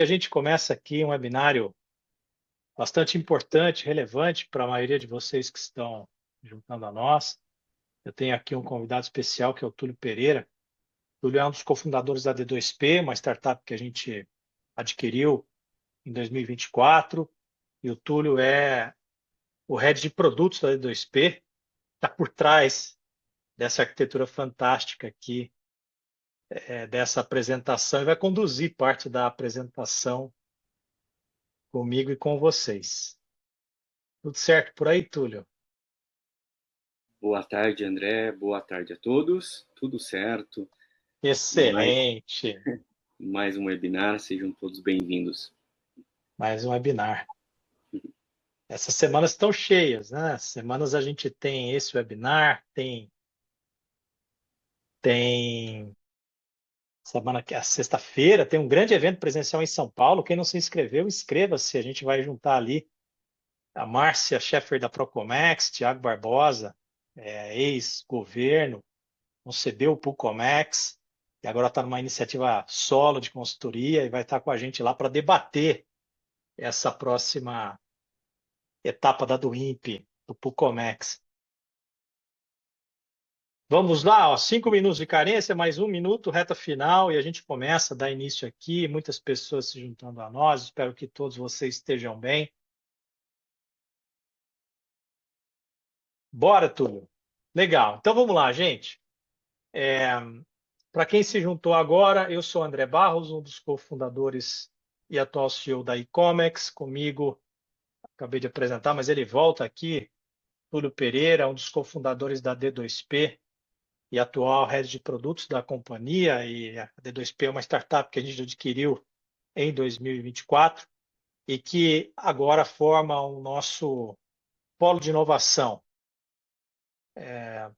A gente começa aqui um webinário bastante importante, relevante para a maioria de vocês que estão juntando a nós. Eu tenho aqui um convidado especial, que é o Túlio Pereira. O Túlio é um dos cofundadores da D2P, uma startup que a gente adquiriu em 2024. E o Túlio é o head de produtos da D2P, está por trás dessa arquitetura fantástica aqui, dessa apresentação, e vai conduzir parte da apresentação comigo e com vocês. Tudo certo por aí, Túlio? Boa tarde, André. Boa tarde a todos. Tudo certo. Mais, Excelente! mais um webinar. Sejam todos bem-vindos. Mais um webinar. Essas semanas estão cheias, né? Semanas a gente tem esse webinar, tem semana que a sexta-feira tem um grande evento presencial em São Paulo. Quem não se inscreveu, inscreva-se. A gente vai juntar ali a Márcia Scheffer da Procomex, Tiago Barbosa, ex-governo, concebeu o Pucomex e agora está numa iniciativa solo de consultoria e vai estar com a gente lá para debater essa próxima etapa da do INPE, do Pucomex. Vamos lá, ó, 5 minutos de carência, mais 1 minuto, reta final, e a gente começa a dar início aqui, muitas pessoas se juntando a nós, espero que todos vocês estejam bem. Bora, Túlio. Legal, então vamos lá, gente. Para quem se juntou agora, eu sou André Barros, um dos cofundadores e atual CEO da Icomex. Comigo, acabei de apresentar, mas ele volta aqui, Túlio Pereira, um dos cofundadores da D2P e atual head de produtos da companhia. E a D2P é uma startup que a gente adquiriu em 2024 e que agora forma o nosso polo de inovação.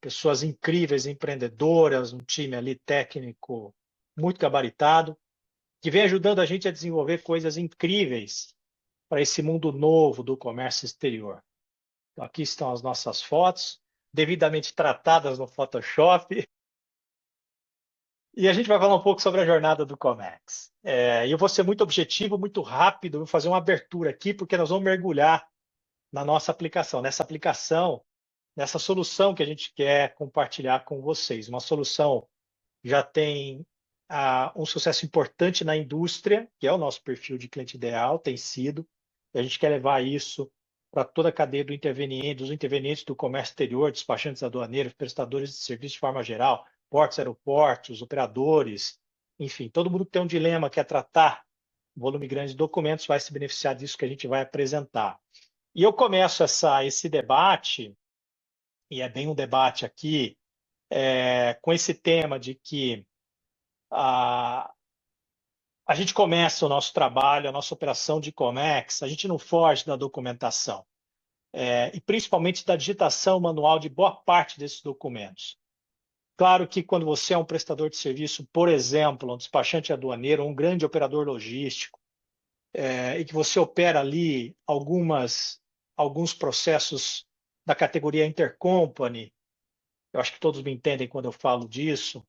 Pessoas incríveis, empreendedoras, um time ali técnico muito gabaritado, que vem ajudando a gente a desenvolver coisas incríveis para esse mundo novo do comércio exterior. Então, aqui estão as nossas fotos, devidamente tratadas no Photoshop. E a gente vai falar um pouco sobre a jornada do Comex. Eu vou ser muito objetivo, muito rápido, vou fazer uma abertura aqui, porque nós vamos mergulhar na nossa aplicação, nessa solução que a gente quer compartilhar com vocês. Uma solução que já tem um sucesso importante na indústria, que é o nosso perfil de cliente ideal, tem sido, e a gente quer levar isso para toda a cadeia dos intervenientes do comércio exterior, despachantes aduaneiros, prestadores de serviço de forma geral, portos, aeroportos, operadores, enfim, todo mundo que tem um dilema, quer tratar um volume grande de documentos, vai se beneficiar disso que a gente vai apresentar. E eu começo esse debate, e é bem um debate aqui, com esse tema de que a gente começa o nosso trabalho, a nossa operação de Comex, a gente não foge da documentação, e principalmente da digitação manual de boa parte desses documentos. Claro que quando você é um prestador de serviço, por exemplo, um despachante aduaneiro, um grande operador logístico, e que você opera ali alguns processos da categoria intercompany, eu acho que todos me entendem quando eu falo disso,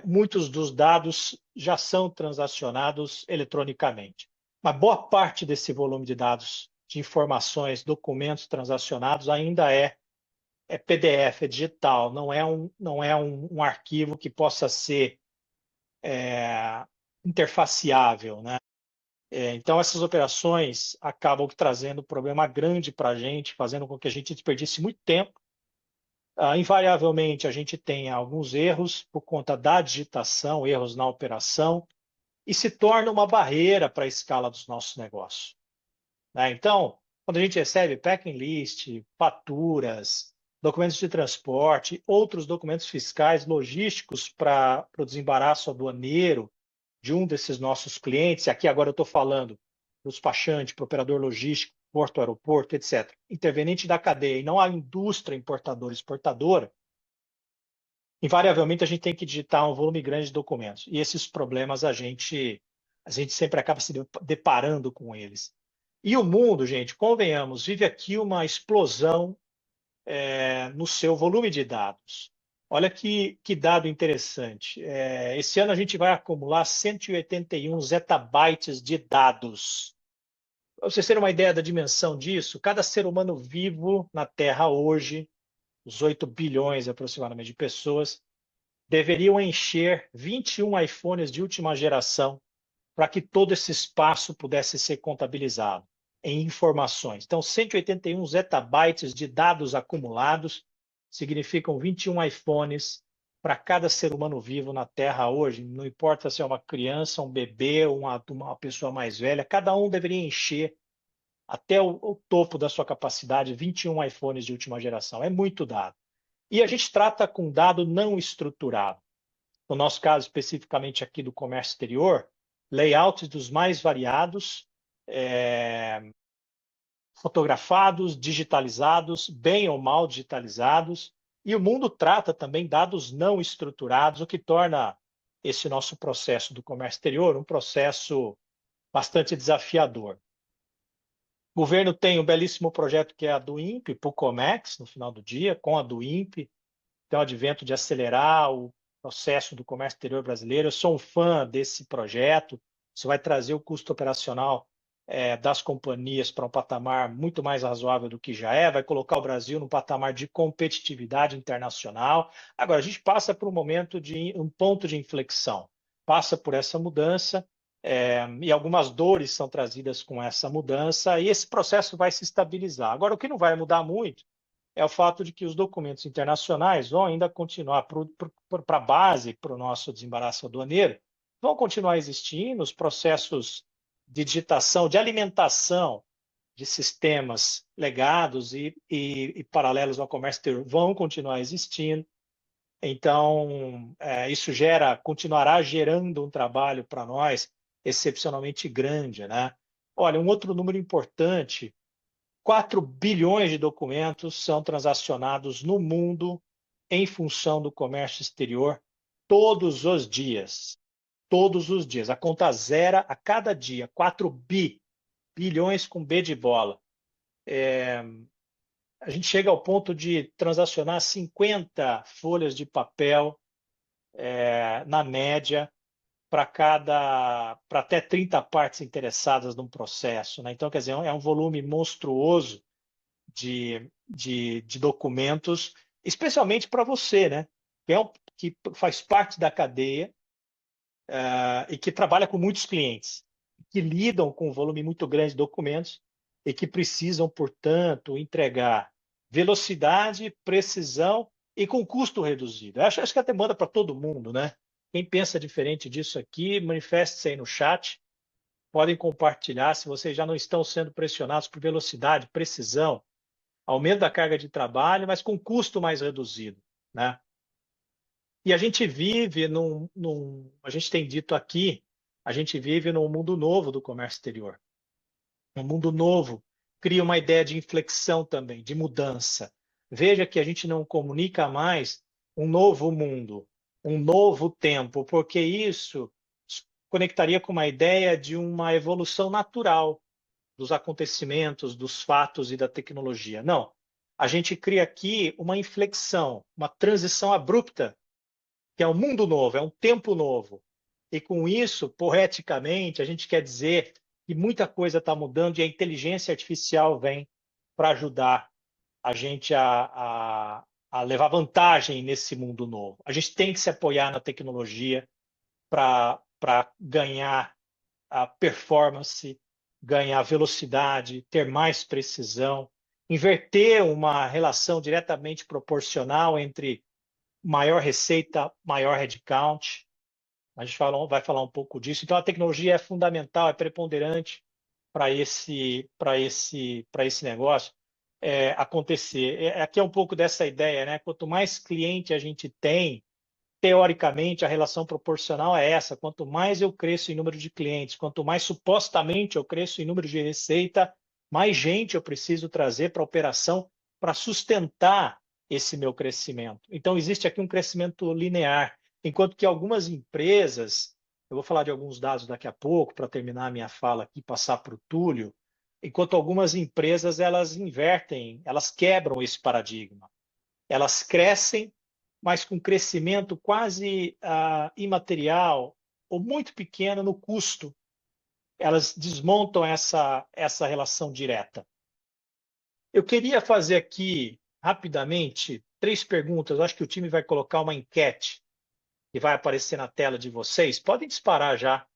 muitos dos dados já são transacionados eletronicamente. Mas boa parte desse volume de dados, de informações, documentos transacionados ainda é PDF, é digital, não é um arquivo que possa ser interfaceável, né? Então, essas operações acabam trazendo um problema grande para a gente, fazendo com que a gente desperdice muito tempo. Invariavelmente, a gente tem alguns erros por conta da digitação, erros na operação, e se torna uma barreira para a escala dos nossos negócios, né? Então, quando a gente recebe packing list, faturas, documentos de transporte, outros documentos fiscais, logísticos para o desembaraço aduaneiro de um desses nossos clientes, e aqui agora eu estou falando do despachante, para o operador logístico, porto, aeroporto, etc., interveniente da cadeia, e não a indústria importadora e exportadora, invariavelmente a gente tem que digitar um volume grande de documentos. E esses problemas a gente sempre acaba se deparando com eles. E o mundo, gente, convenhamos, vive aqui uma explosão no seu volume de dados. Olha que dado interessante. Esse ano a gente vai acumular 181 zettabytes de dados. Para vocês terem uma ideia da dimensão disso, cada ser humano vivo na Terra hoje, os 8 bilhões aproximadamente de pessoas, deveriam encher 21 iPhones de última geração para que todo esse espaço pudesse ser contabilizado em informações. Então, 181 zettabytes de dados acumulados significam 21 iPhones para cada ser humano vivo na Terra hoje. Não importa se é uma criança, um bebê, uma pessoa mais velha, cada um deveria encher até o topo da sua capacidade 21 iPhones de última geração. É muito dado. E a gente trata com dado não estruturado. No nosso caso, especificamente aqui do comércio exterior, layouts dos mais variados, fotografados, digitalizados, bem ou mal digitalizados, e o mundo trata também dados não estruturados, o que torna esse nosso processo do comércio exterior um processo bastante desafiador. O governo tem um belíssimo projeto que é a do INPE, para o Comex, no final do dia, com a do INPE, tem o advento de acelerar o processo do comércio exterior brasileiro. Eu sou um fã desse projeto. Isso vai trazer o custo operacional das companhias para um patamar muito mais razoável do que já é, vai colocar o Brasil num patamar de competitividade internacional. Agora, a gente passa por um ponto de inflexão, passa por essa mudança, e algumas dores são trazidas com essa mudança, e esse processo vai se estabilizar. Agora, o que não vai mudar muito é o fato de que os documentos internacionais vão ainda continuar para a base, para o nosso desembaraço aduaneiro, vão continuar existindo, os processos de digitação, de alimentação de sistemas legados e paralelos ao comércio exterior vão continuar existindo. Então, isso continuará gerando um trabalho para nós excepcionalmente grande, né? Olha, um outro número importante: 4 bilhões de documentos são transacionados no mundo em função do comércio exterior todos os dias. Todos os dias. A conta zera a cada dia. 4 bilhões com B de bola. A gente chega ao ponto de transacionar 50 folhas de papel na média para até 30 partes interessadas num processo, né? Então, quer dizer, é um volume monstruoso de documentos, especialmente para você, né? Que faz parte da cadeia e que trabalha com muitos clientes, que lidam com um volume muito grande de documentos e que precisam, portanto, entregar velocidade, precisão e com custo reduzido. Acho que é a demanda para todo mundo, né? Quem pensa diferente disso aqui, manifeste-se aí no chat. Podem compartilhar se vocês já não estão sendo pressionados por velocidade, precisão, aumento da carga de trabalho, mas com custo mais reduzido, né? E a gente vive a gente tem dito aqui, a gente vive num mundo novo do comércio exterior. Um mundo novo cria uma ideia de inflexão também, de mudança. Veja que a gente não comunica mais um novo mundo, um novo tempo, porque isso conectaria com uma ideia de uma evolução natural dos acontecimentos, dos fatos e da tecnologia. Não. A gente cria aqui uma inflexão, uma transição abrupta, que é um mundo novo, é um tempo novo. E com isso, poeticamente, a gente quer dizer que muita coisa está mudando e a inteligência artificial vem para ajudar a gente a levar vantagem nesse mundo novo. A gente tem que se apoiar na tecnologia para ganhar a performance, ganhar velocidade, ter mais precisão, inverter uma relação diretamente proporcional entre maior receita, maior headcount. A gente vai falar um pouco disso. Então, a tecnologia é fundamental, é preponderante para esse negócio acontecer. Aqui é um pouco dessa ideia, né? Quanto mais cliente a gente tem, teoricamente, a relação proporcional é essa. Quanto mais eu cresço em número de clientes, quanto mais supostamente eu cresço em número de receita, mais gente eu preciso trazer para a operação para sustentar esse meu crescimento. Então, existe aqui um crescimento linear, enquanto que algumas empresas, eu vou falar de alguns dados daqui a pouco, para terminar a minha fala aqui, passar para o Túlio, enquanto algumas empresas, elas invertem, elas quebram esse paradigma. Elas crescem mas com crescimento quase imaterial ou muito pequeno no custo. Elas desmontam essa relação direta. Eu queria fazer aqui, rapidamente, 3 perguntas. Eu acho que o time vai colocar uma enquete que vai aparecer na tela de vocês. Podem disparar já.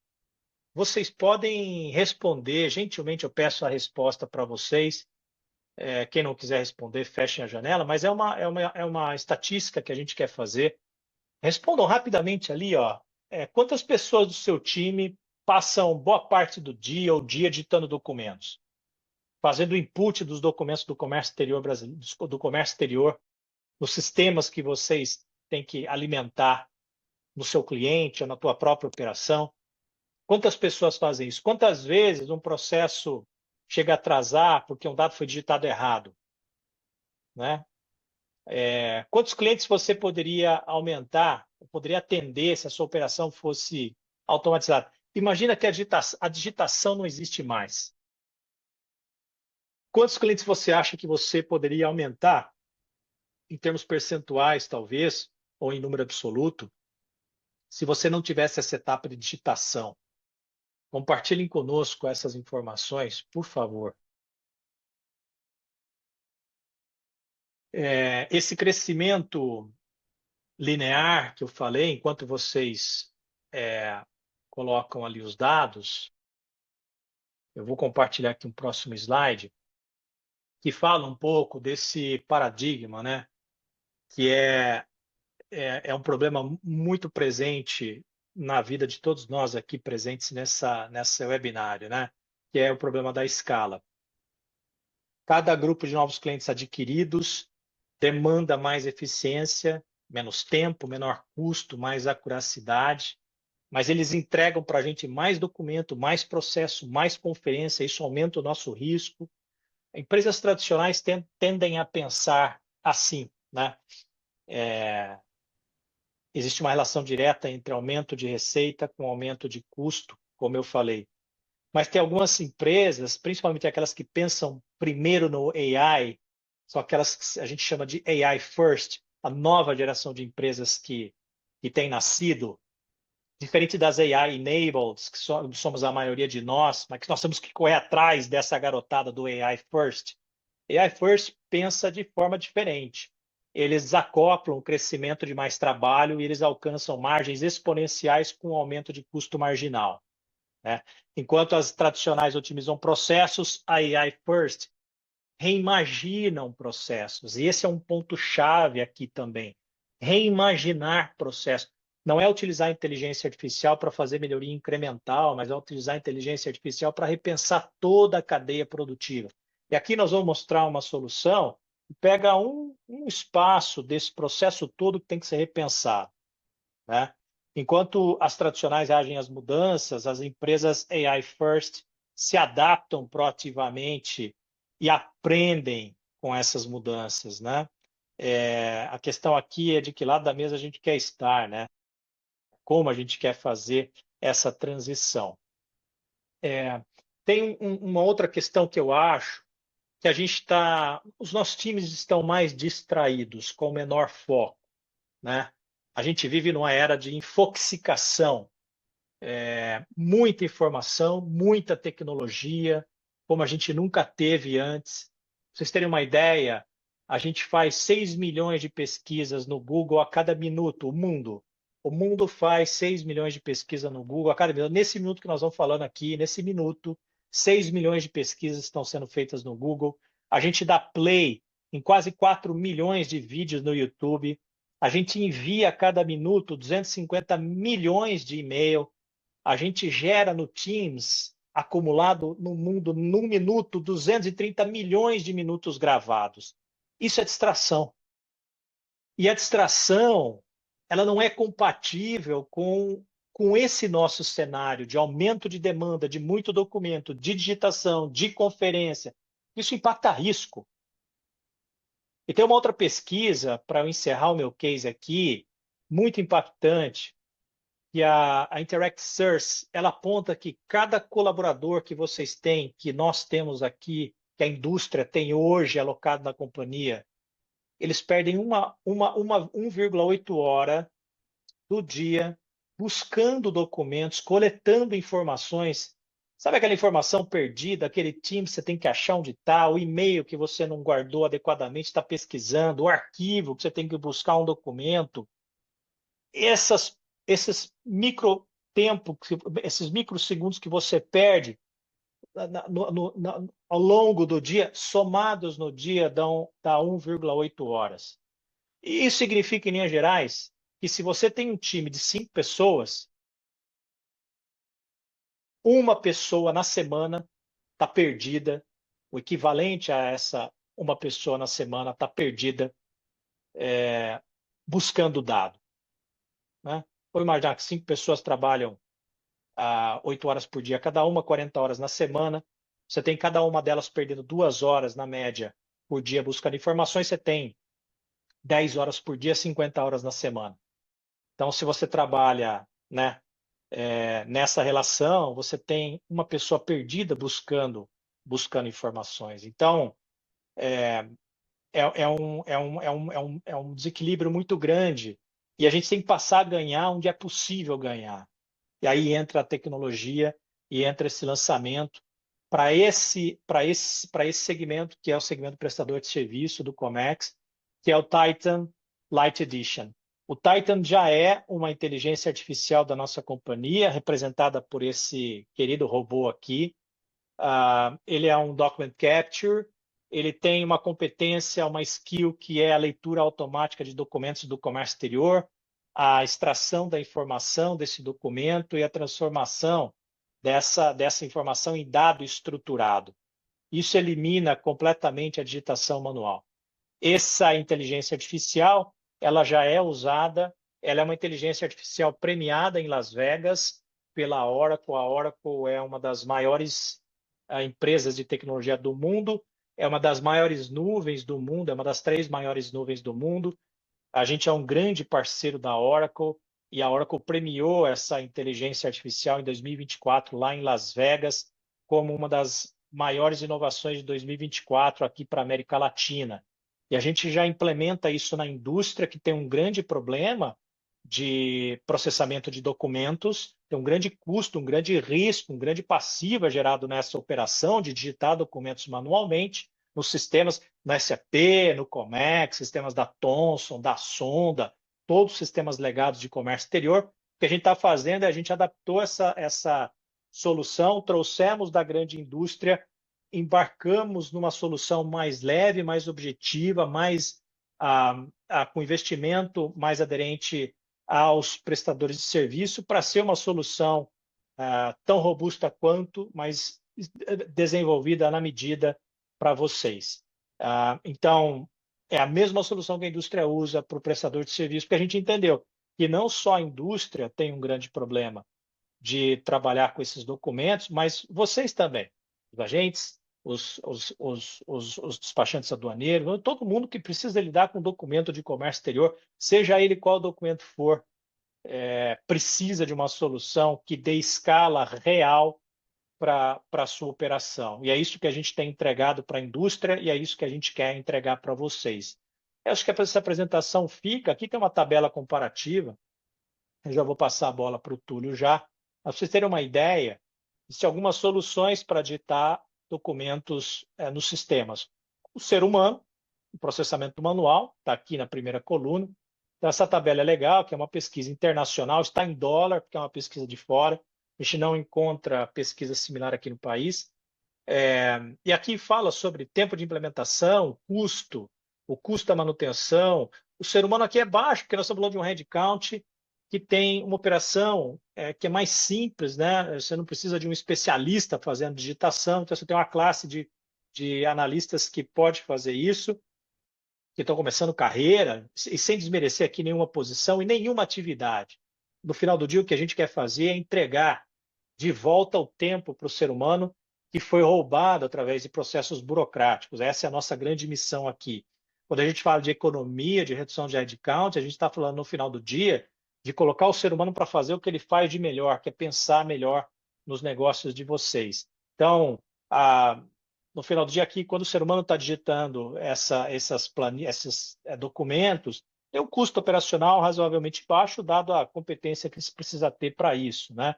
Vocês podem responder. Gentilmente, eu peço a resposta para vocês. Quem não quiser responder, fechem a janela. Mas é uma estatística que a gente quer fazer. Respondam rapidamente ali, ó. Quantas pessoas do seu time passam boa parte do dia ou dia digitando documentos? Fazendo input dos documentos do comércio exterior brasileiro, do comércio exterior, nos sistemas que vocês têm que alimentar no seu cliente ou na tua própria operação. Quantas pessoas fazem isso? Quantas vezes um processo chega a atrasar porque um dado foi digitado errado? Né? Quantos clientes você poderia aumentar, poderia atender se a sua operação fosse automatizada? Imagina que a digitação não existe mais. Quantos clientes você acha que você poderia aumentar, em termos percentuais, talvez, ou em número absoluto, se você não tivesse essa etapa de digitação? Compartilhem conosco essas informações, por favor. Esse crescimento linear que eu falei, enquanto vocês colocam ali os dados, eu vou compartilhar aqui um próximo slide, que fala um pouco desse paradigma, né? Que é um problema muito presente na vida de todos nós aqui presentes nessa webinário, né? Que é o problema da escala. Cada grupo de novos clientes adquiridos demanda mais eficiência, menos tempo, menor custo, mais acuracidade, mas eles entregam para a gente mais documento, mais processo, mais conferência, isso aumenta o nosso risco. Empresas tradicionais tendem a pensar assim, né? Existe uma relação direta entre aumento de receita com aumento de custo, como eu falei. Mas tem algumas empresas, principalmente aquelas que pensam primeiro no AI, são aquelas que a gente chama de AI First, a nova geração de empresas que tem nascido, diferente das AI Enabled, que somos a maioria de nós, mas que nós temos que correr atrás dessa garotada do AI First. AI First pensa de forma diferente. Eles desacoplam o crescimento de mais trabalho e eles alcançam margens exponenciais com aumento de custo marginal. Né? Enquanto as tradicionais otimizam processos, a AI First reimaginam processos. E esse é um ponto-chave aqui também. Reimaginar processos. Não é utilizar a inteligência artificial para fazer melhoria incremental, mas é utilizar a inteligência artificial para repensar toda a cadeia produtiva. E aqui nós vamos mostrar uma solução que pega um espaço desse processo todo que tem que ser repensado. Né? Enquanto as tradicionais reagem às mudanças, as empresas AI First se adaptam proativamente e aprendem com essas mudanças. Né? A questão aqui é de que lado da mesa a gente quer estar, né? Como a gente quer fazer essa transição. Tem uma outra questão que eu acho que a gente os nossos times estão mais distraídos, com menor foco. Né? A gente vive numa era de infoxicação, muita informação, muita tecnologia, como a gente nunca teve antes. Pra vocês terem uma ideia, a gente faz 6 milhões de pesquisas no Google a cada minuto, o mundo faz 6 milhões de pesquisas no Google a cada minuto. Nesse minuto que nós vamos falando aqui, nesse minuto, 6 milhões de pesquisas estão sendo feitas no Google. A gente dá play em quase 4 milhões de vídeos no YouTube. A gente envia a cada minuto 250 milhões de e-mail. A gente gera no Teams, acumulado no mundo, num minuto, 230 milhões de minutos gravados. Isso é distração. E a distração, ela não é compatível com esse nosso cenário de aumento de demanda, de muito documento, de digitação, de conferência. Isso impacta risco. E tem uma outra pesquisa, para eu encerrar o meu case aqui, muito impactante, que a Interact Source, ela aponta que cada colaborador que vocês têm, que nós temos aqui, que a indústria tem hoje alocado na companhia, eles perdem 1,8 hora do dia buscando documentos, coletando informações. Sabe aquela informação perdida, aquele time que você tem que achar onde está, o e-mail que você não guardou adequadamente, está pesquisando, o arquivo que você tem que buscar um documento. Esses micro tempo, esses microsegundos que você perde ao longo do dia, somados no dia, dá 1,8 horas. E isso significa, em linhas gerais, que se você tem um time de 5 pessoas, uma pessoa na semana está perdida, o equivalente a essa uma pessoa na semana está perdida buscando dado. Né? Vou imaginar que 5 pessoas trabalham 8 horas por dia, cada uma 40 horas na semana. Você tem cada uma delas perdendo 2 horas na média por dia buscando informações, você tem 10 horas por dia, 50 horas na semana. Então, se você trabalha, né, nessa relação, você tem uma pessoa perdida buscando informações. Então, é um desequilíbrio muito grande e a gente tem que passar a ganhar onde é possível ganhar. E aí entra a tecnologia e entra esse lançamento para esse segmento, que é o segmento prestador de serviço do Comex, que é o Titan Light Edition. O Titan já é uma inteligência artificial da nossa companhia, representada por esse querido robô aqui. Ele é um document capture, ele tem uma competência, uma skill que é a leitura automática de documentos do comércio exterior, a extração da informação desse documento e a transformação dessa informação em dado estruturado. Isso elimina completamente a digitação manual. Essa inteligência artificial, ela já é usada, ela é uma inteligência artificial premiada em Las Vegas pela Oracle. A Oracle é uma das maiores empresas de tecnologia do mundo, é uma das maiores nuvens do mundo, é uma das 3 maiores nuvens do mundo. A gente é um grande parceiro da Oracle e a Oracle premiou essa inteligência artificial em 2024 lá em Las Vegas como uma das maiores inovações de 2024 aqui para a América Latina. E a gente já implementa isso na indústria, que tem um grande problema de processamento de documentos, tem um grande custo, um grande risco, um grande passivo gerado nessa operação de digitar documentos manualmente nos sistemas, no SAP, no Comex, sistemas da Thomson, da Sonda, todos os sistemas legados de comércio exterior. O que a gente está fazendo é a gente adaptou essa solução, trouxemos da grande indústria, embarcamos numa solução mais leve, mais objetiva, mais com investimento mais aderente aos prestadores de serviço, para ser uma solução tão robusta quanto, mas desenvolvida na medida para vocês. Então, é a mesma solução que a indústria usa para o prestador de serviço, porque a gente entendeu que não só a indústria tem um grande problema de trabalhar com esses documentos, mas vocês também, os agentes, os despachantes aduaneiros, todo mundo que precisa lidar com documento de comércio exterior, seja ele qual documento for, precisa de uma solução que dê escala real para a sua operação. E é isso que a gente tem entregado para a indústria e é isso que a gente quer entregar para vocês. Eu acho que essa apresentação fica. Aqui tem uma tabela comparativa. Eu já vou passar a bola para o Túlio já. Para vocês terem uma ideia, existem algumas soluções para digitar documentos nos sistemas. O ser humano, o processamento manual, está aqui na primeira coluna. Então, essa tabela é legal, que é uma pesquisa internacional, está em dólar, porque é uma pesquisa de fora. A gente não encontra pesquisa similar aqui no país. E aqui fala sobre tempo de implementação, o custo da manutenção. O ser humano aqui é baixo, porque nós estamos falando de um headcount que tem uma operação que é mais simples, né? Você não precisa de um especialista fazendo digitação, então você tem uma classe de analistas que pode fazer isso, que estão começando carreira, e sem desmerecer aqui nenhuma posição e nenhuma atividade. No final do dia, o que a gente quer fazer é entregar de volta o tempo para o ser humano que foi roubado através de processos burocráticos. Essa é a nossa grande missão aqui. Quando a gente fala de economia, de redução de headcount, a gente está falando no final do dia de colocar o ser humano para fazer o que ele faz de melhor, que é pensar melhor nos negócios de vocês. Então, no final do dia aqui, quando o ser humano está digitando esses documentos, tem um custo operacional razoavelmente baixo, dado a competência que se precisa ter para isso, né?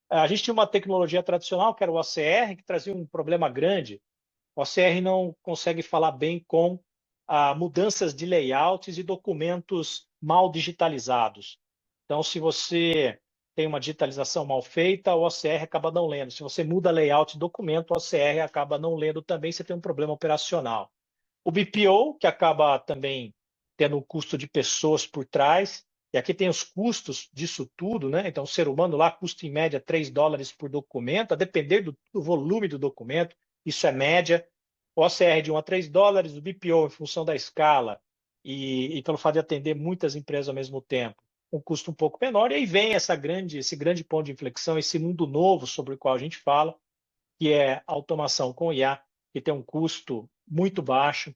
A gente tinha uma tecnologia tradicional, que era o OCR, que trazia um problema grande. O OCR não consegue falar bem com mudanças de layouts e documentos mal digitalizados. Então, se você tem uma digitalização mal feita, o OCR acaba não lendo. Se você muda layout de documento, o OCR acaba não lendo também, você tem um problema operacional. O BPO, que acaba também tendo um custo de pessoas por trás, e aqui tem os custos disso tudo, né? Então, o ser humano lá custa em média $3 por documento, a depender do volume do documento, isso é média. O OCR de 1 a $3, o BPO em função da escala e pelo fato de atender muitas empresas ao mesmo tempo, um custo um pouco menor, e aí vem esse grande ponto de inflexão, esse mundo novo sobre o qual a gente fala, que é automação com IA, que tem um custo muito baixo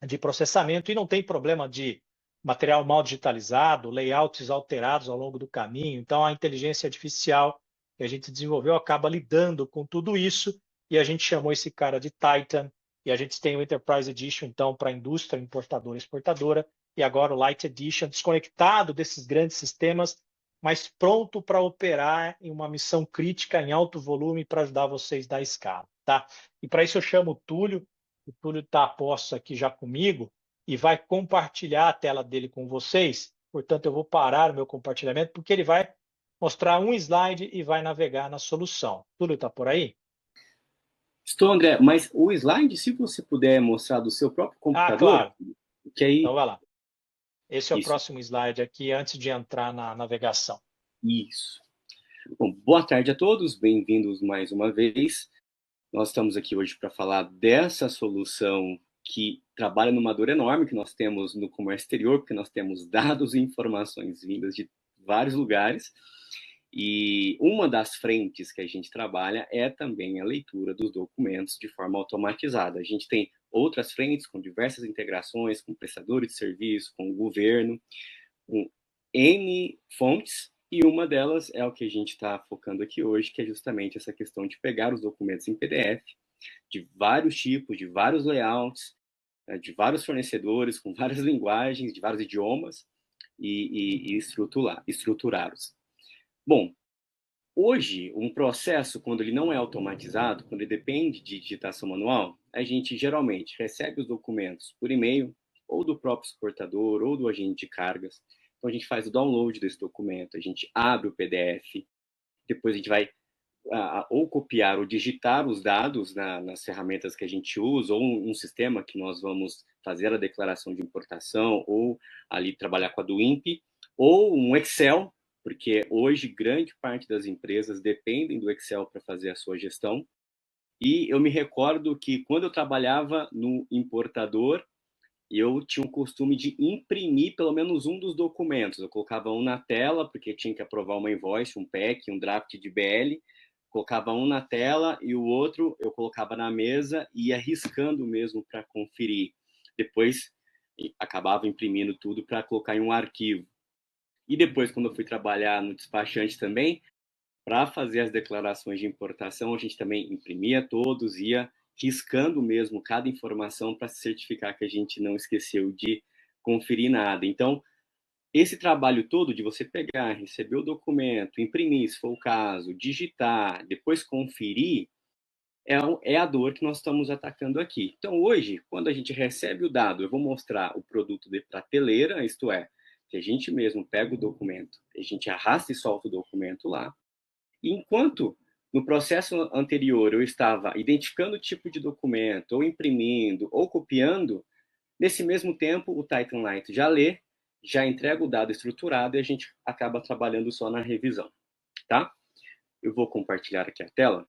de processamento e não tem problema de material mal digitalizado, layouts alterados ao longo do caminho. Então, a inteligência artificial que a gente desenvolveu acaba lidando com tudo isso e a gente chamou esse cara de Titan e a gente tem o Enterprise Edition, então, para a indústria importadora e exportadora e agora o Light Edition, desconectado desses grandes sistemas, mas pronto para operar em uma missão crítica em alto volume para ajudar vocês da escala, tá? E para isso eu chamo o Túlio. O Túlio está a posto aqui já comigo e vai compartilhar a tela dele com vocês. Portanto, eu vou parar o meu compartilhamento porque ele vai mostrar um slide e vai navegar na solução. Túlio, está por aí? Estou, André, mas o slide, se você puder mostrar do seu próprio computador, Claro. que aí... Então, vai lá. Esse é o Isso, próximo slide aqui, antes de entrar na navegação. isso. Bom, boa tarde a todos, bem-vindos mais uma vez. Nós estamos aqui hoje para falar dessa solução que trabalha numa dor enorme que nós temos no comércio exterior, porque nós temos dados e informações vindas de vários lugares. E uma das frentes que a gente trabalha é também a leitura dos documentos de forma automatizada. A gente tem outras frentes com diversas integrações, com prestadores de serviço, com o governo, com N fontes, e uma delas é o que a gente está focando aqui hoje, que é justamente essa questão de pegar os documentos em PDF, de vários tipos, de vários layouts, de vários fornecedores, com várias linguagens, de vários idiomas, e estruturá-los. Bom, hoje, um processo, quando ele não é automatizado, quando ele depende de digitação manual, a gente geralmente recebe os documentos por e-mail, ou do próprio exportador, ou do agente de cargas. Então, a gente faz o download desse documento, a gente abre o PDF, depois a gente vai ou copiar ou digitar os dados nas ferramentas que a gente usa, ou um sistema que nós vamos fazer a declaração de importação, ou ali trabalhar com a do INPE, ou um Excel, porque hoje grande parte das empresas dependem do Excel para fazer a sua gestão. E eu me recordo que quando eu trabalhava no importador, eu tinha o costume de imprimir pelo menos um dos documentos. Eu colocava um na tela, porque tinha que aprovar uma invoice, um PEC, um draft de BL. Colocava um na tela e o outro eu colocava na mesa e ia riscando mesmo para conferir. Depois acabava imprimindo tudo para colocar em um arquivo. E depois, quando eu fui trabalhar no despachante também, para fazer as declarações de importação, a gente também imprimia todos, ia riscando mesmo cada informação para se certificar que a gente não esqueceu de conferir nada. Então, esse trabalho todo de você pegar, receber o documento, imprimir, se for o caso, digitar, depois conferir, é a dor que nós estamos atacando aqui. Então, hoje, quando a gente recebe o dado, eu vou mostrar o produto de prateleira, isto é, que a gente mesmo pega o documento, a gente arrasta e solta o documento lá. E enquanto no processo anterior eu estava identificando o tipo de documento, ou imprimindo, ou copiando, nesse mesmo tempo o Titan Light já lê, já entrega o dado estruturado e a gente acaba trabalhando só na revisão, tá? Eu vou compartilhar aqui a tela.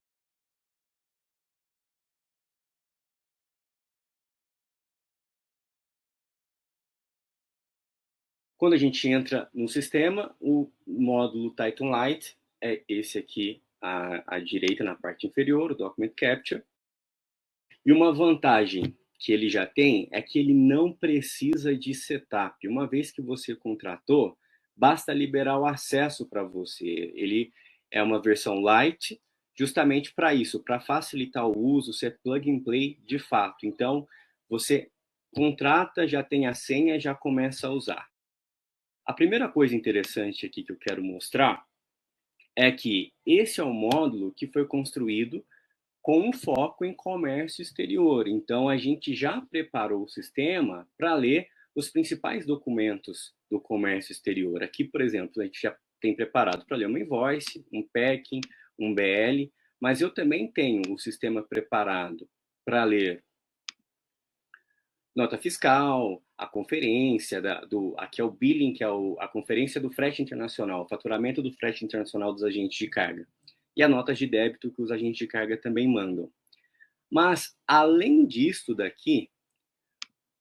Quando a gente entra no sistema, o módulo Titan Light é esse aqui à direita, na parte inferior, o Document Capture. E uma vantagem que ele já tem é que ele não precisa de setup. Uma vez que você contratou, basta liberar o acesso para você. Ele é uma versão light, justamente para isso, para facilitar o uso, ser plug and play de fato. Então, você contrata, já tem a senha, já começa a usar. A primeira coisa interessante aqui que eu quero mostrar é que esse é um módulo que foi construído com um foco em comércio exterior. Então, a gente já preparou o sistema para ler os principais documentos do comércio exterior. Aqui, por exemplo, a gente já tem preparado para ler uma invoice, um packing, um BL, mas eu também tenho o sistema preparado para ler nota fiscal, a conferência, aqui é o billing, que é a conferência do frete internacional, o faturamento do frete internacional dos agentes de carga, e a nota de débito que os agentes de carga também mandam. Mas, além disso daqui,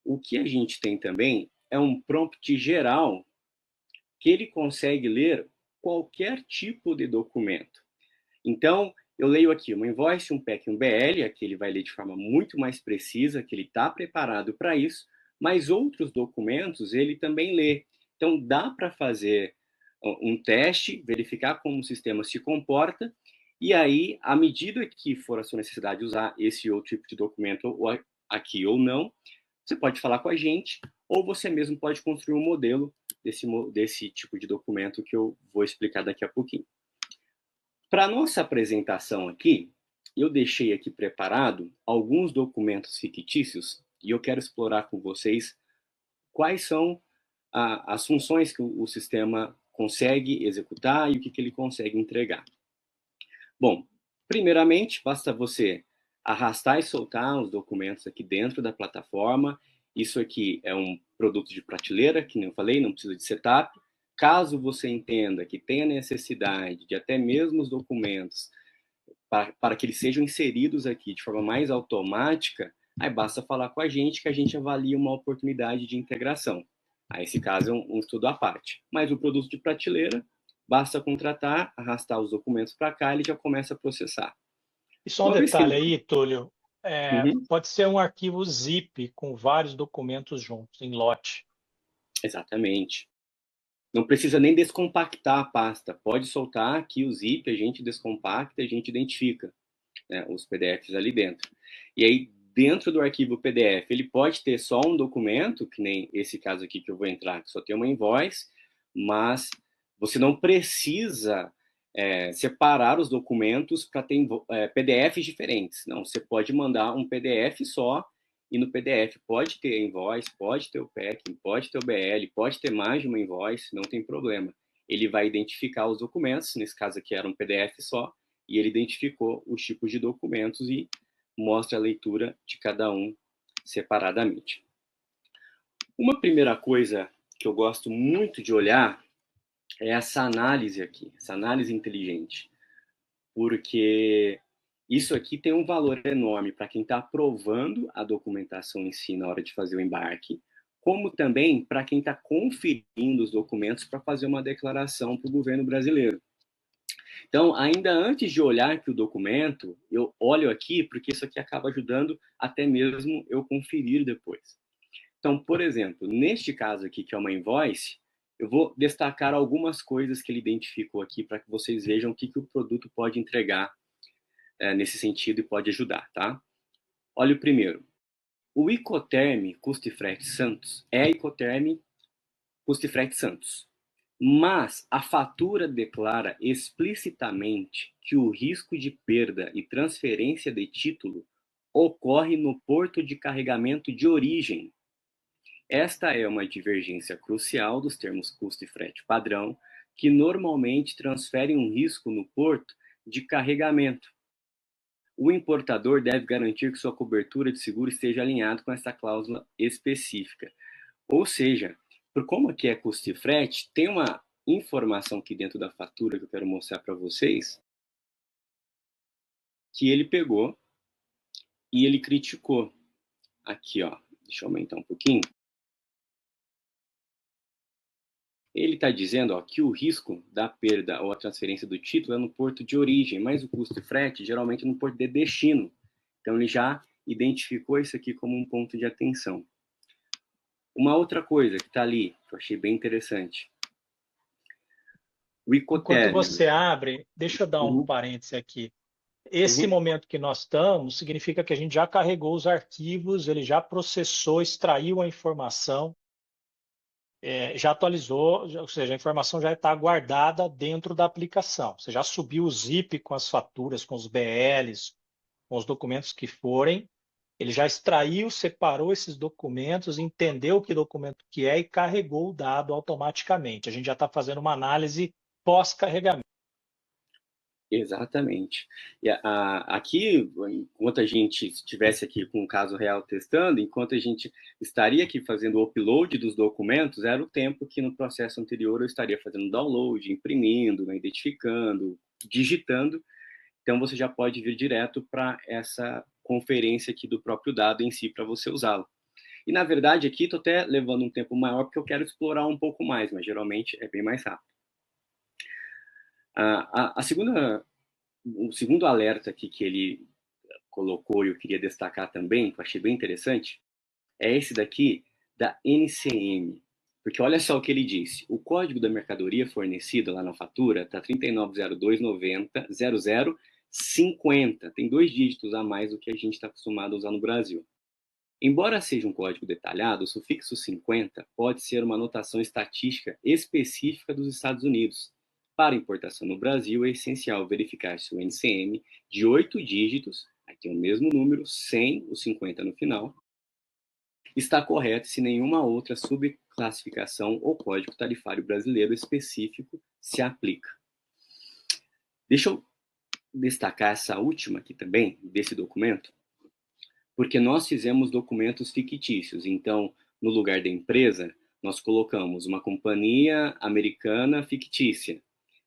o que a gente tem também é um prompt geral que ele consegue ler qualquer tipo de documento. Então, eu leio aqui uma invoice, um PEC, um BL, aqui ele vai ler de forma muito mais precisa, que ele está preparado para isso, mas outros documentos ele também lê. Então, dá para fazer um teste, verificar como o sistema se comporta, e aí, à medida que for a sua necessidade usar esse outro tipo de documento aqui ou não, você pode falar com a gente, ou você mesmo pode construir um modelo desse tipo de documento que eu vou explicar daqui a pouquinho. Para nossa apresentação aqui, eu deixei aqui preparado alguns documentos fictícios e eu quero explorar com vocês quais são as funções que o sistema consegue executar e o que ele consegue entregar. Bom, primeiramente, basta você arrastar e soltar os documentos aqui dentro da plataforma. Isso aqui é um produto de prateleira, que nem eu falei, não precisa de setup. Caso você entenda que tenha necessidade de até mesmo os documentos para que eles sejam inseridos aqui de forma mais automática, aí basta falar com a gente que a gente avalia uma oportunidade de integração. Aí, esse caso é um estudo à parte. Mas o produto de prateleira, basta contratar, arrastar os documentos para cá, ele já começa a processar. E só um Uma vez que detalhe ele... aí, Túlio, Uhum. pode ser um arquivo zip com vários documentos juntos, em lote. Exatamente. Não precisa nem descompactar a pasta. Pode soltar aqui o zip, a gente descompacta, a gente identifica, né, os PDFs ali dentro. E aí, dentro do arquivo PDF, ele pode ter só um documento, que nem esse caso aqui que eu vou entrar, que só tem uma invoice, mas você não precisa separar os documentos para ter PDFs diferentes. Não, você pode mandar um PDF só, e no PDF pode ter a invoice, pode ter o packing, pode ter o BL, pode ter mais de uma invoice, não tem problema. Ele vai identificar os documentos, nesse caso aqui era um PDF só, e ele identificou os tipos de documentos e mostra a leitura de cada um separadamente. Uma primeira coisa que eu gosto muito de olhar é essa análise aqui, essa análise inteligente, porque isso aqui tem um valor enorme para quem está aprovando a documentação em si na hora de fazer o embarque, como também para quem está conferindo os documentos para fazer uma declaração para o governo brasileiro. Então, ainda antes de olhar para o documento, eu olho aqui, porque isso aqui acaba ajudando até mesmo eu conferir depois. Então, por exemplo, neste caso aqui, que é uma invoice, eu vou destacar algumas coisas que ele identificou aqui para que vocês vejam o que o produto pode entregar nesse sentido e pode ajudar, tá? Olha o primeiro. O Incoterm Custo e Frete Santos é Incoterm Custo e Frete Santos. Mas a fatura declara explicitamente que o risco de perda e transferência de título ocorre no porto de carregamento de origem. Esta é uma divergência crucial dos termos custo e frete padrão, que normalmente transferem um risco no porto de carregamento. O importador deve garantir que sua cobertura de seguro esteja alinhada com essa cláusula específica. Ou seja, por como aqui é custo e frete, tem uma informação aqui dentro da fatura que eu quero mostrar para vocês, que ele pegou e ele criticou. Aqui, ó, deixa eu aumentar um pouquinho. Ele está dizendo, ó, que o risco da perda ou a transferência do título é no porto de origem, mas o custo e frete geralmente é no porto de destino. Então ele já identificou isso aqui como um ponto de atenção. Uma outra coisa que está ali, que eu achei bem interessante. O Enquanto Incoterm. você abre, deixa eu dar um parêntese aqui. Esse momento que nós estamos significa que a gente já carregou os arquivos, ele já processou, extraiu a informação, já atualizou, ou seja, a informação já está guardada dentro da aplicação. Você já subiu o zip com as faturas, com os BLs, com os documentos que forem. Ele já extraiu, separou esses documentos, entendeu que documento que é e carregou o dado automaticamente. A gente já está fazendo uma análise pós-carregamento. Exatamente. E aqui, enquanto a gente estivesse aqui com o caso real testando, enquanto a gente estaria aqui fazendo o upload dos documentos, era o tempo que no processo anterior eu estaria fazendo download, imprimindo, né, identificando, digitando. Então você já pode vir direto para essa conferência aqui do próprio dado em si para você usá-lo. E na verdade aqui estou até levando um tempo maior porque eu quero explorar um pouco mais, mas geralmente é bem mais rápido. O segundo alerta aqui que ele colocou e eu queria destacar também, que eu achei bem interessante, é esse daqui da NCM. Porque olha só o que ele disse. O código da mercadoria fornecida lá na fatura está 3902900050. Tem 2 dígitos a mais do que a gente está acostumado a usar no Brasil. Embora seja um código detalhado, o sufixo 50 pode ser uma notação estatística específica dos Estados Unidos. Para importação no Brasil, é essencial verificar se o NCM de 8 dígitos, aí tem o mesmo número, sem o 50 no final, está correto se nenhuma outra subclassificação ou código tarifário brasileiro específico se aplica. Deixa eu destacar essa última aqui também, desse documento, porque nós fizemos documentos fictícios. Então, no lugar da empresa, nós colocamos uma companhia americana fictícia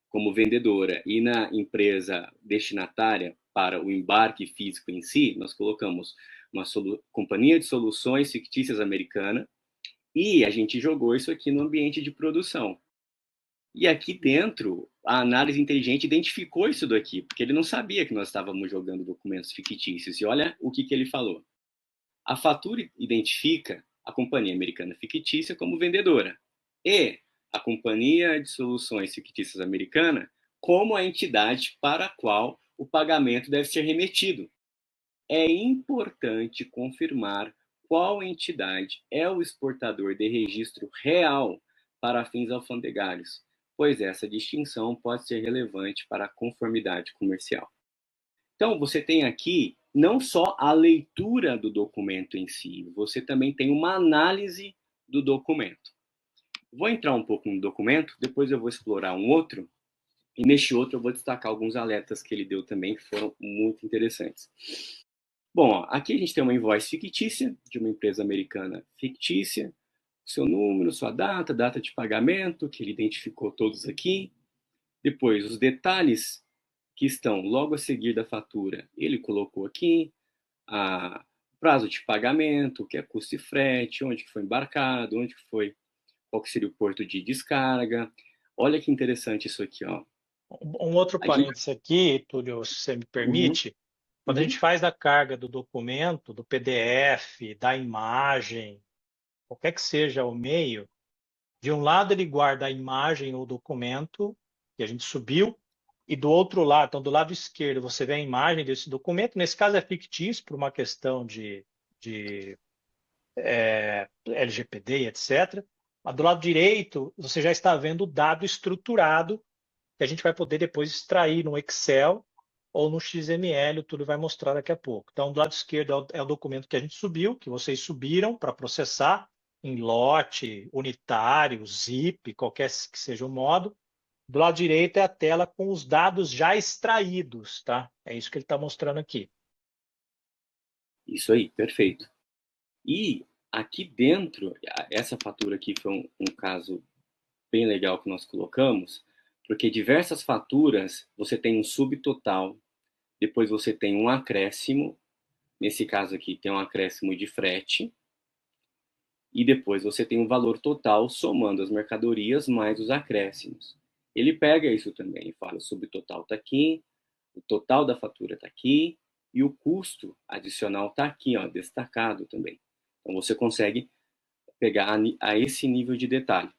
como vendedora, e na empresa destinatária para o embarque físico em si, nós colocamos uma companhia de soluções fictícias americana, e a gente jogou isso aqui no ambiente de produção. E aqui dentro, a análise inteligente identificou isso daqui, porque ele não sabia que nós estávamos jogando documentos fictícios. E olha o que ele falou. A fatura identifica a companhia americana fictícia como vendedora e a companhia de soluções fictícias americana como a entidade para a qual o pagamento deve ser remetido. É importante confirmar qual entidade é o exportador de registro real para fins alfandegários, pois essa distinção pode ser relevante para a conformidade comercial. Então, você tem aqui não só a leitura do documento em si, você também tem uma análise do documento. Vou entrar um pouco no documento, depois eu vou explorar um outro, e neste outro eu vou destacar alguns alertas que ele deu também, que foram muito interessantes. Bom, aqui a gente tem uma invoice fictícia, de uma empresa americana fictícia, seu número, sua data, data de pagamento, que ele identificou todos aqui. Depois, os detalhes que estão logo a seguir da fatura, ele colocou aqui, a prazo de pagamento, o que é custo e frete, onde que foi embarcado, onde que foi, qual que seria o porto de descarga. Olha que interessante isso aqui, ó. Um outro parênteses aqui, Túlio, se você me permite, quando a gente faz a carga do documento, do PDF, da imagem, qualquer que seja o meio, de um lado ele guarda a imagem ou documento que a gente subiu, e do outro lado, então do lado esquerdo, você vê a imagem desse documento. Nesse caso é fictício por uma questão de LGPD, etc. Mas do lado direito, você já está vendo o dado estruturado que a gente vai poder depois extrair no Excel ou no XML, tudo vai mostrar daqui a pouco. Então, do lado esquerdo é o documento que a gente subiu, que vocês subiram para processar em lote, unitário, zip, qualquer que seja o modo. Do lado direito é a tela com os dados já extraídos, tá? É isso que ele está mostrando aqui. Isso aí, perfeito. E aqui dentro, essa fatura aqui foi um caso bem legal que nós colocamos, porque diversas faturas você tem um subtotal, depois você tem um acréscimo, nesse caso aqui tem um acréscimo de frete, e depois você tem um valor total somando as mercadorias mais os acréscimos. Ele pega isso também e fala: o subtotal está aqui, o total da fatura está aqui, e o custo adicional está aqui, ó, destacado também. Então você consegue pegar a esse nível de detalhe.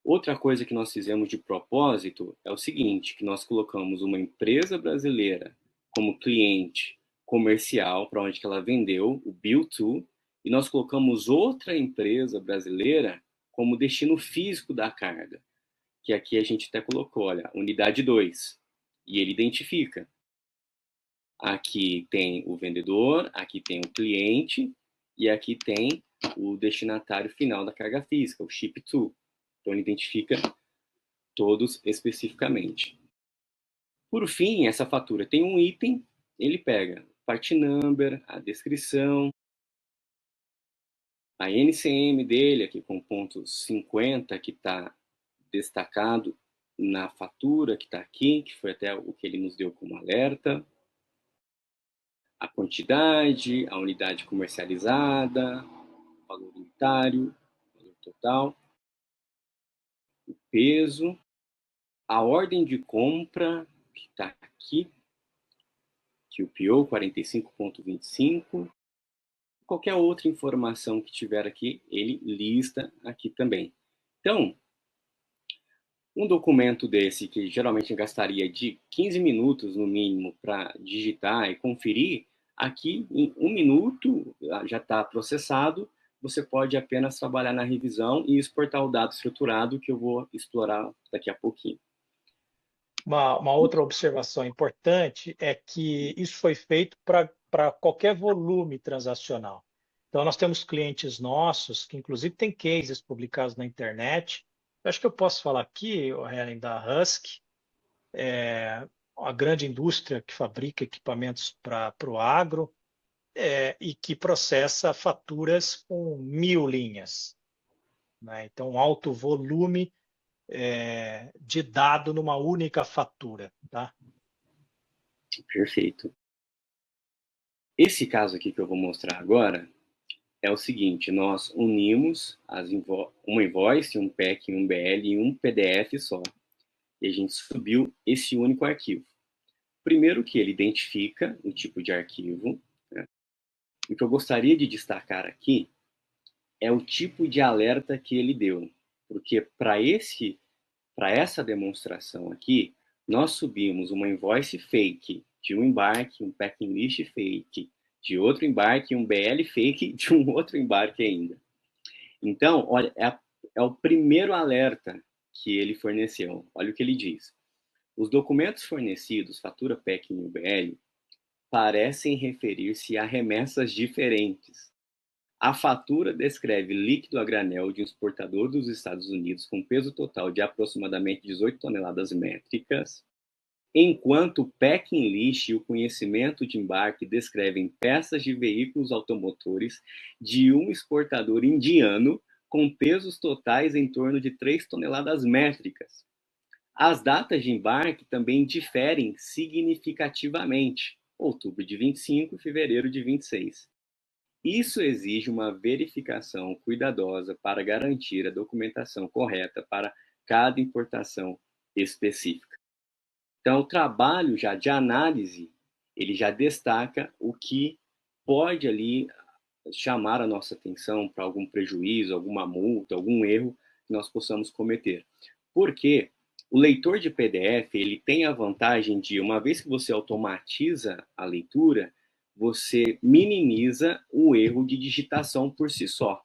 Outra coisa que nós fizemos de propósito é o seguinte, que nós colocamos uma empresa brasileira como cliente comercial, para onde que ela vendeu, o Bill To, e nós colocamos outra empresa brasileira como destino físico da carga, que aqui a gente até colocou, olha, unidade 2, e ele identifica. Aqui tem o vendedor, aqui tem o cliente, e aqui tem o destinatário final da carga física, o ship to. Então, ele identifica todos especificamente. Por fim, essa fatura tem um item, ele pega part number, a descrição, a NCM dele, aqui com ponto 50, que está destacado na fatura que está aqui, que foi até o que ele nos deu como alerta, a quantidade, a unidade comercializada, o valor unitário, o valor total, o peso, a ordem de compra, que está aqui, que o PO 45.25, qualquer outra informação que tiver aqui, ele lista aqui também. Então, um documento desse, que geralmente gastaria de 15 minutos no mínimo para digitar e conferir, aqui em 1 minuto já está processado, você pode apenas trabalhar na revisão e exportar o dado estruturado, que eu vou explorar daqui a pouquinho. Uma outra observação importante é que isso foi feito para qualquer volume transacional. Então, nós temos clientes nossos, que inclusive têm cases publicados na internet. Eu acho que eu posso falar aqui, Helen, da Husky, uma grande indústria que fabrica equipamentos para o agro, e que processa faturas com 1.000 linhas, né? Então, um alto volume de dado numa única fatura, tá? Perfeito. Esse caso aqui que eu vou mostrar agora é o seguinte: nós unimos uma invoice, um PEC, um BL e um PDF só. E a gente subiu esse único arquivo. Primeiro que ele identifica o tipo de arquivo, né? O que eu gostaria de destacar aqui é o tipo de alerta que ele deu, porque para essa demonstração aqui, nós subimos uma invoice fake de um embarque, um packing list fake, de outro embarque, um BL fake de um outro embarque ainda. Então, olha, é o primeiro alerta que ele forneceu. Olha o que ele diz. Os documentos fornecidos, fatura, packing e UBL, parecem referir-se a remessas diferentes. A fatura descreve líquido a granel de um exportador dos Estados Unidos com peso total de aproximadamente 18 toneladas métricas, enquanto o packing list e o conhecimento de embarque descrevem peças de veículos automotores de um exportador indiano com pesos totais em torno de 3 toneladas métricas. As datas de embarque também diferem significativamente, outubro de 25 e fevereiro de 26. Isso exige uma verificação cuidadosa para garantir a documentação correta para cada importação específica. Então, o trabalho já de análise, ele já destaca o que pode ali chamar a nossa atenção para algum prejuízo, alguma multa, algum erro que nós possamos cometer. Porque o leitor de PDF, ele tem a vantagem de, uma vez que você automatiza a leitura, você minimiza o erro de digitação por si só.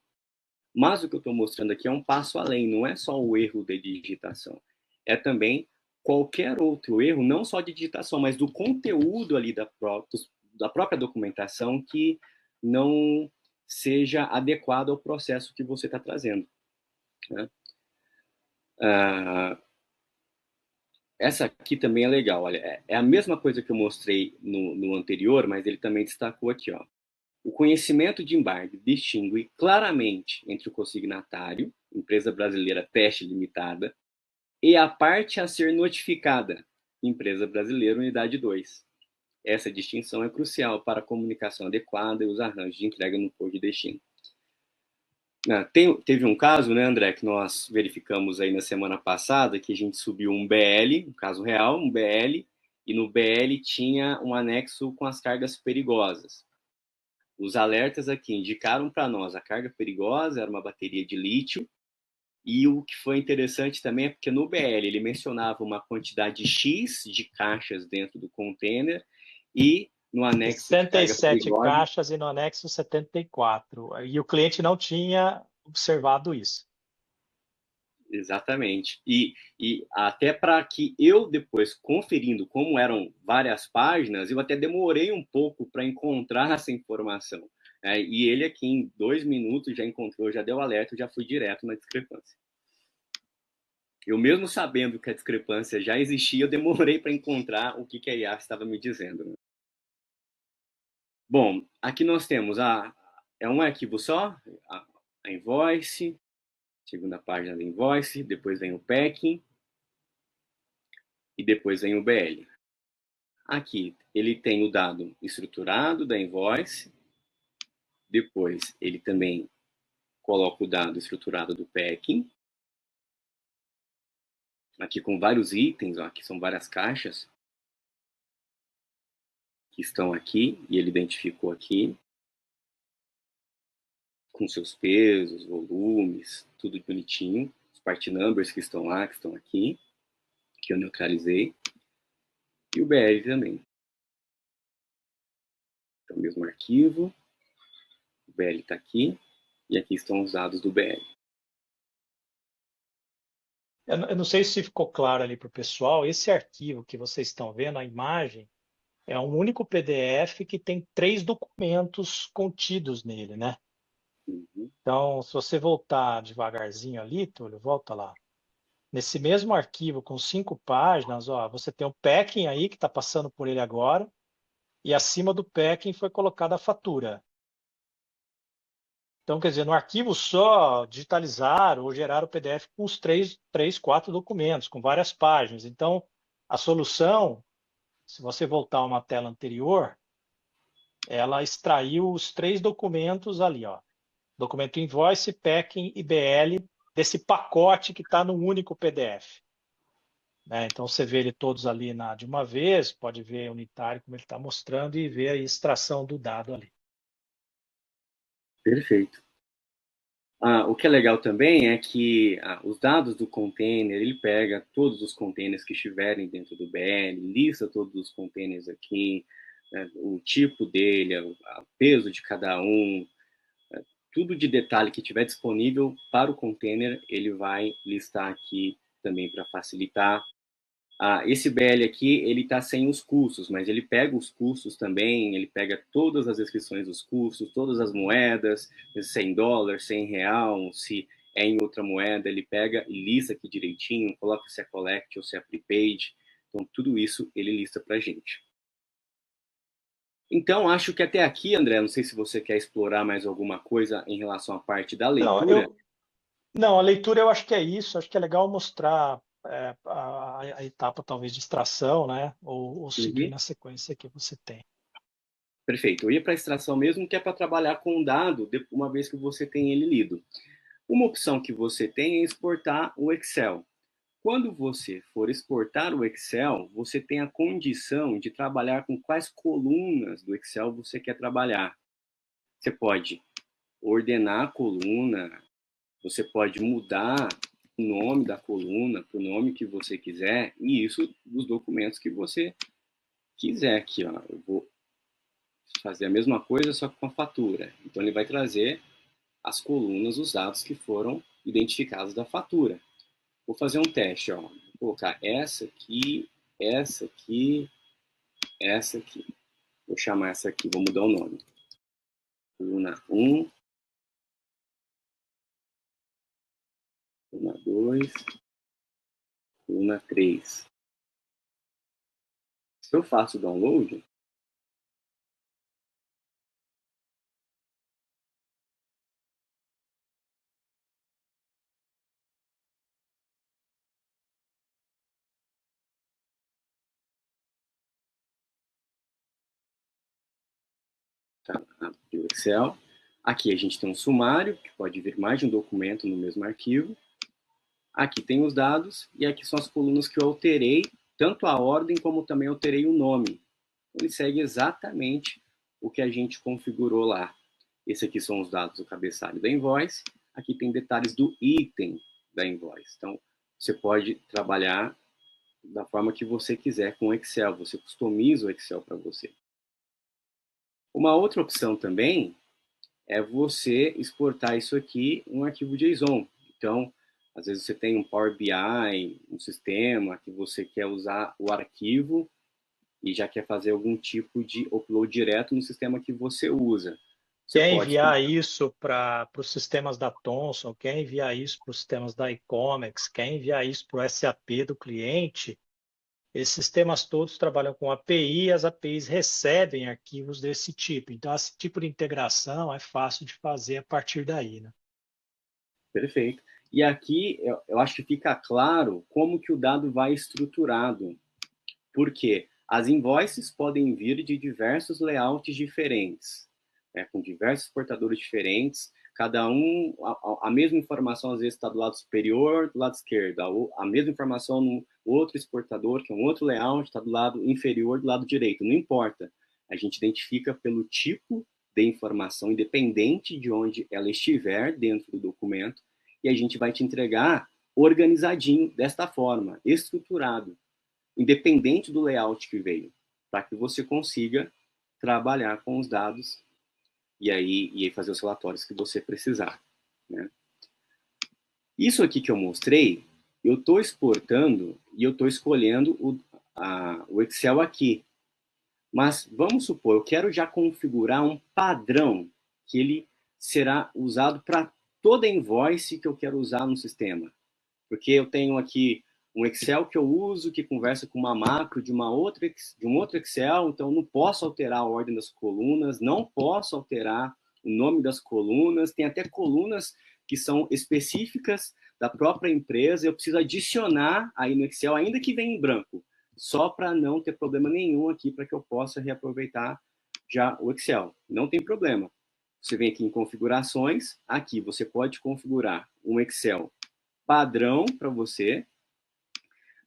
Mas o que eu estou mostrando aqui é um passo além, não é só o erro de digitação, é também qualquer outro erro, não só de digitação, mas do conteúdo ali da própria documentação que não seja adequado ao processo que você está trazendo, né? Essa aqui também é legal, olha, é a mesma coisa que eu mostrei no anterior, mas ele também destacou aqui, ó. O conhecimento de embarque distingue claramente entre o consignatário, empresa brasileira Teste Limitada, e a parte a ser notificada, empresa brasileira Unidade 2. Essa distinção é crucial para a comunicação adequada e os arranjos de entrega no porto de destino. Teve um caso, né, André, que nós verificamos aí na semana passada, que a gente subiu um BL, um caso real, um BL, e no BL tinha um anexo com as cargas perigosas. Os alertas aqui indicaram para nós a carga perigosa, era uma bateria de lítio, e o que foi interessante também é porque no BL ele mencionava uma quantidade X de caixas dentro do container, e no anexo de carga 67 perigosa. caixas e no anexo 74. E o cliente não tinha observado isso. Exatamente. E até para que eu, depois, conferindo como eram várias páginas, eu até demorei um pouco para encontrar essa informação. Né? E ele aqui, em 2 minutos, já encontrou, já deu alerta, já fui direto na discrepância. Eu mesmo sabendo que a discrepância já existia, eu demorei para encontrar o que a IA estava me dizendo. Né? Bom, aqui nós temos é um arquivo só, a invoice, segunda página da invoice, depois vem o packing e depois vem o BL. Aqui ele tem o dado estruturado da invoice, depois ele também coloca o dado estruturado do packing, aqui com vários itens, ó, aqui são várias caixas que estão aqui e ele identificou aqui com seus pesos, volumes, tudo bonitinho, os part numbers que estão lá, que estão aqui, que eu neutralizei, e o BL também. Então, o mesmo arquivo, o BL está aqui, e aqui estão os dados do BL. Eu não sei se ficou claro ali para o pessoal, esse arquivo que vocês estão vendo, a imagem, é um único PDF que tem 3 documentos contidos nele, né? Uhum. Então, se você voltar devagarzinho ali, Túlio, volta lá. Nesse mesmo arquivo com 5 páginas, ó, você tem o packing aí que está passando por ele agora, e acima do packing foi colocada a fatura. Então, quer dizer, no arquivo só, digitalizar ou gerar o PDF com os 4 documentos, com várias páginas. Então, a solução, se você voltar a uma tela anterior, ela extraiu os 3 documentos ali, ó. Documento Invoice, Packing e BL, desse pacote que está no único PDF. Né? Então, você vê ele todos ali de uma vez, pode ver unitário, como ele está mostrando, e ver a extração do dado ali. Perfeito. O que é legal também é que os dados do container, ele pega todos os containers que estiverem dentro do BL, lista todos os containers aqui, né, o tipo dele, o peso de cada um, tudo de detalhe que tiver disponível para o container, ele vai listar aqui também para facilitar. Esse BL aqui, ele está sem os custos, mas ele pega os custos também, ele pega todas as descrições dos custos, todas as moedas, $100, R$100, se é em outra moeda, ele pega e lista aqui direitinho, coloca se é collect ou se é prepaid, então tudo isso ele lista para a gente. Então, acho que até aqui, André, não sei se você quer explorar mais alguma coisa em relação à parte da leitura. Não, a leitura eu acho que é isso, acho que é legal mostrar a etapa talvez de extração, né? Ou seguir na sequência que você tem. Perfeito. Eu ia para a extração mesmo, que é para trabalhar com o dado uma vez que você tem ele lido. Uma opção que você tem é exportar o Excel. Quando você for exportar o Excel, você tem a condição de trabalhar com quais colunas do Excel você quer trabalhar. Você pode ordenar a coluna, você pode mudar o nome da coluna para o nome que você quiser, e isso dos documentos que você quiser. Aqui, ó, eu vou fazer a mesma coisa, só que com a fatura. Então, ele vai trazer as colunas, os dados que foram identificados da fatura. Vou fazer um teste, ó. Vou colocar essa aqui, essa aqui, essa aqui. Vou chamar essa aqui, vou mudar o nome. Coluna 1, coluna 2, coluna 3. Se eu faço o download, tá? Abrir o Excel. Aqui a gente tem um sumário, que pode vir mais de um documento no mesmo arquivo. Aqui tem os dados, e aqui são as colunas que eu alterei, tanto a ordem como também alterei o nome. Ele segue exatamente o que a gente configurou lá. Esse aqui são os dados do cabeçalho da invoice. Aqui tem detalhes do item da invoice. Então, você pode trabalhar da forma que você quiser com o Excel. Você customiza o Excel para você. Uma outra opção também é você exportar isso aqui em um arquivo JSON. Então, às vezes você tem um Power BI, um sistema que você quer usar o arquivo e já quer fazer algum tipo de upload direto no sistema que você usa. Você Quer pode enviar isso para os sistemas da Thomson, quer enviar isso para os sistemas da Icomex, quer enviar isso para o SAP do cliente. Esses sistemas todos trabalham com API e as APIs recebem arquivos desse tipo. Então, esse tipo de integração é fácil de fazer a partir daí, né? Perfeito. E aqui eu acho que fica claro como que o dado vai estruturado. Por quê? As invoices podem vir de diversos layouts diferentes, né, com diversos exportadores diferentes, cada um, a mesma informação às vezes está do lado superior, do lado esquerdo, a mesma informação no outro exportador, que é um outro layout, está do lado inferior, do lado direito, não importa. A gente identifica pelo tipo de informação, independente de onde ela estiver dentro do documento, e a gente vai te entregar organizadinho, desta forma, estruturado, independente do layout que veio, para que você consiga trabalhar com os dados e aí fazer os relatórios que você precisar, né? Isso aqui que eu mostrei, eu estou exportando e eu estou escolhendo o Excel aqui. Mas vamos supor, eu quero já configurar um padrão que ele será usado para toda invoice que eu quero usar no sistema. Porque eu tenho aqui um Excel que eu uso, que conversa com uma macro de um outro Excel, então eu não posso alterar a ordem das colunas, não posso alterar o nome das colunas, tem até colunas que são específicas da própria empresa, eu preciso adicionar aí no Excel, ainda que venha em branco, só para não ter problema nenhum aqui, para que eu possa reaproveitar já o Excel. Não tem problema. Você vem aqui em configurações, aqui você pode configurar um Excel padrão para você.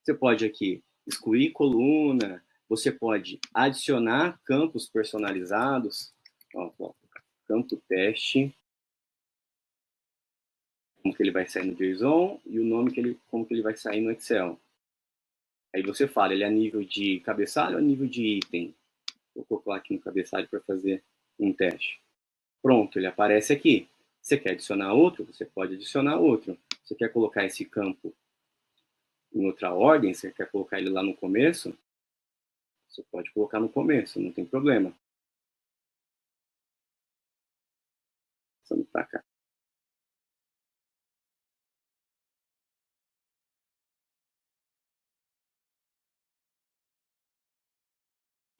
Você pode aqui excluir coluna, você pode adicionar campos personalizados. Ó, campo teste, como que ele vai sair no JSON e o nome como que ele vai sair no Excel. Aí você fala, ele é a nível de cabeçalho ou a nível de item? Vou colocar aqui no cabeçalho para fazer um teste. Pronto, ele aparece aqui. Você quer adicionar outro? Você pode adicionar outro. Você quer colocar esse campo em outra ordem, você quer colocar ele lá no começo, você pode colocar no começo, não tem problema. Passando para cá.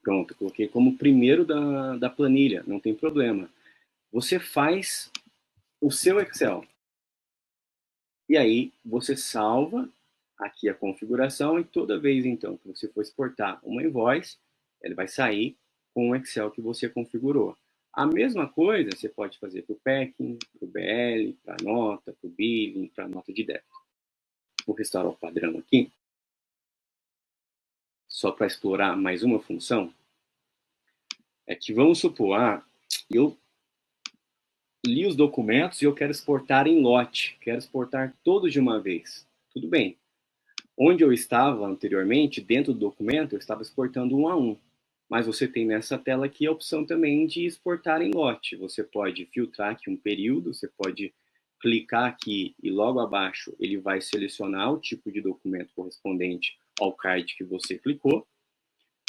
Pronto, coloquei como primeiro da planilha, não tem problema. Você faz o seu Excel. E aí você salva aqui a configuração e toda vez então que você for exportar uma invoice, ele vai sair com o Excel que você configurou. A mesma coisa você pode fazer para o packing, para o BL, para a nota, para o billing, para a nota de débito. Vou restaurar o padrão aqui, só para explorar mais uma função. É que vamos supor, eu li os documentos e eu quero exportar em lote, quero exportar todos de uma vez. Tudo bem. Onde eu estava anteriormente, dentro do documento, eu estava exportando um a um. Mas você tem nessa tela aqui a opção também de exportar em lote. Você pode filtrar aqui um período, você pode clicar aqui e logo abaixo ele vai selecionar o tipo de documento correspondente ao card que você clicou.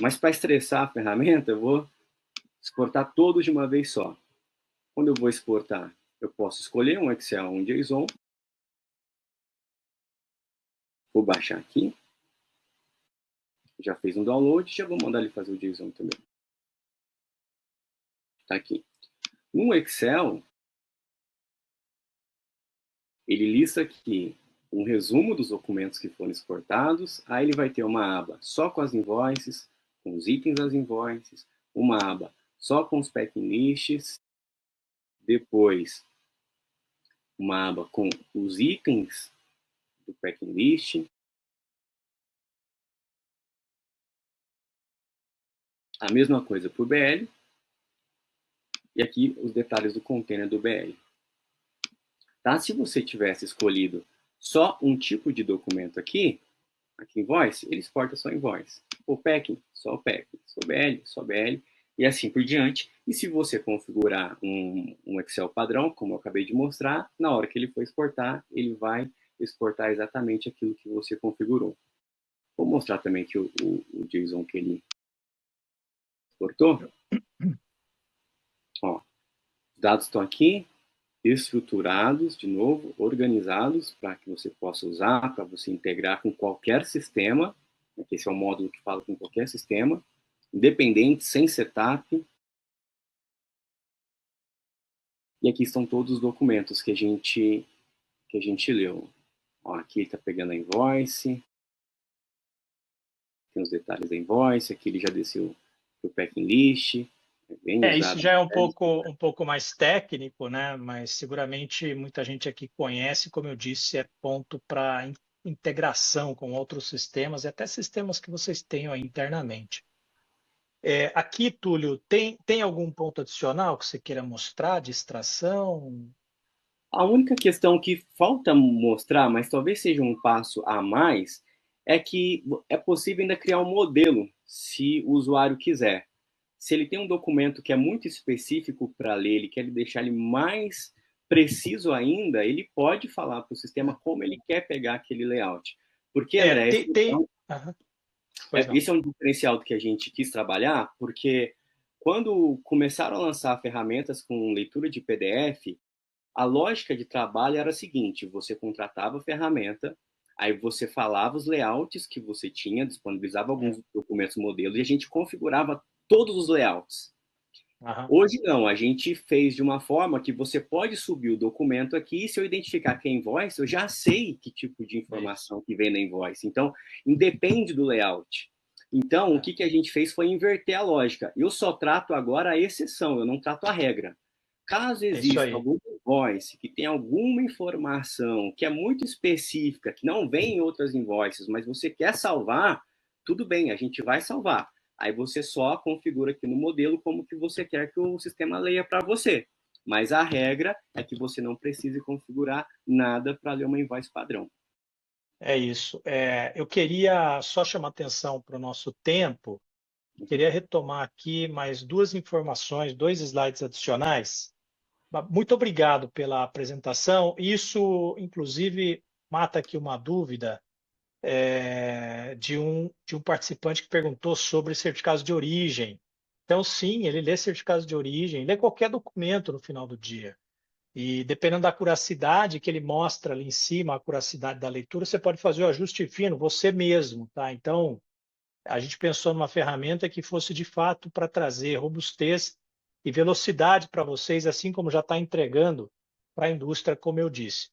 Mas para estressar a ferramenta, eu vou exportar todos de uma vez só. Quando eu vou exportar, eu posso escolher um Excel, um JSON. Vou baixar aqui. Já fez um download, já vou mandar ele fazer o JSON também. Tá aqui. No Excel, ele lista aqui um resumo dos documentos que foram exportados. Aí ele vai ter uma aba só com as invoices, com os itens das invoices, uma aba só com os packing lists, depois uma aba com os itens do packing list, a mesma coisa para o BL, e aqui os detalhes do container do BL. Tá? Se você tivesse escolhido só um tipo de documento aqui, aqui invoice, ele exporta só invoice. O packing, só o packing. Só BL, só BL, e assim por diante. E se você configurar um Excel padrão, como eu acabei de mostrar, na hora que ele for exportar, ele vai exportar exatamente aquilo que você configurou. Vou mostrar também aqui o JSON que ele exportou. Ó, os dados estão aqui, estruturados, de novo, organizados, para que você possa usar, para você integrar com qualquer sistema. Esse é o módulo que fala com qualquer sistema, independente, sem setup. E aqui estão todos os documentos que a gente leu. Ó, aqui ele está pegando a invoice, tem os detalhes da invoice, aqui ele já desceu para o packing list. Bem Isso usado. já é um pouco mais técnico, né? Mas seguramente muita gente aqui conhece, como eu disse, é ponto para integração com outros sistemas e até sistemas que vocês tenham aí internamente. Aqui, Túlio, tem algum ponto adicional que você queira mostrar de extração? A única questão que falta mostrar, mas talvez seja um passo a mais, é que é possível ainda criar um modelo, se o usuário quiser. Se ele tem um documento que é muito específico para ler, ele quer deixar ele mais preciso ainda, ele pode falar para o sistema como ele quer pegar aquele layout. Porque, André, Aham. Pois não. esse é um diferencial que a gente quis trabalhar, porque quando começaram a lançar ferramentas com leitura de PDF, a lógica de trabalho era a seguinte: você contratava a ferramenta, aí você falava os layouts que você tinha, disponibilizava alguns documentos modelos e a gente configurava todos os layouts. Aham. Hoje não, a gente fez de uma forma que você pode subir o documento aqui, e se eu identificar que é invoice, eu já sei que tipo de informação que vem na invoice. Então, independe do layout. Então, o que a gente fez foi inverter a lógica. Eu só trato agora a exceção, eu não trato a regra. Caso É isso exista aí. algum invoice que tem alguma informação que é muito específica, que não vem em outras invoices, mas você quer salvar, tudo bem, a gente vai salvar. Aí você só configura aqui no modelo como que você quer que o sistema leia para você. Mas a regra é que você não precise configurar nada para ler uma invoice padrão. É isso. Eu queria só chamar atenção para o nosso tempo. Queria retomar aqui mais duas informações, dois slides adicionais. Muito obrigado pela apresentação. Isso, inclusive, mata aqui uma dúvida de um participante que perguntou sobre certificados de origem. Então, sim, ele lê certificados de origem, lê qualquer documento no final do dia. E dependendo da curacidade que ele mostra ali em cima, a curacidade da leitura, você pode fazer o ajuste fino, você mesmo, tá? Então, a gente pensou numa ferramenta que fosse de fato para trazer robustez e velocidade para vocês, assim como já está entregando para a indústria, como eu disse.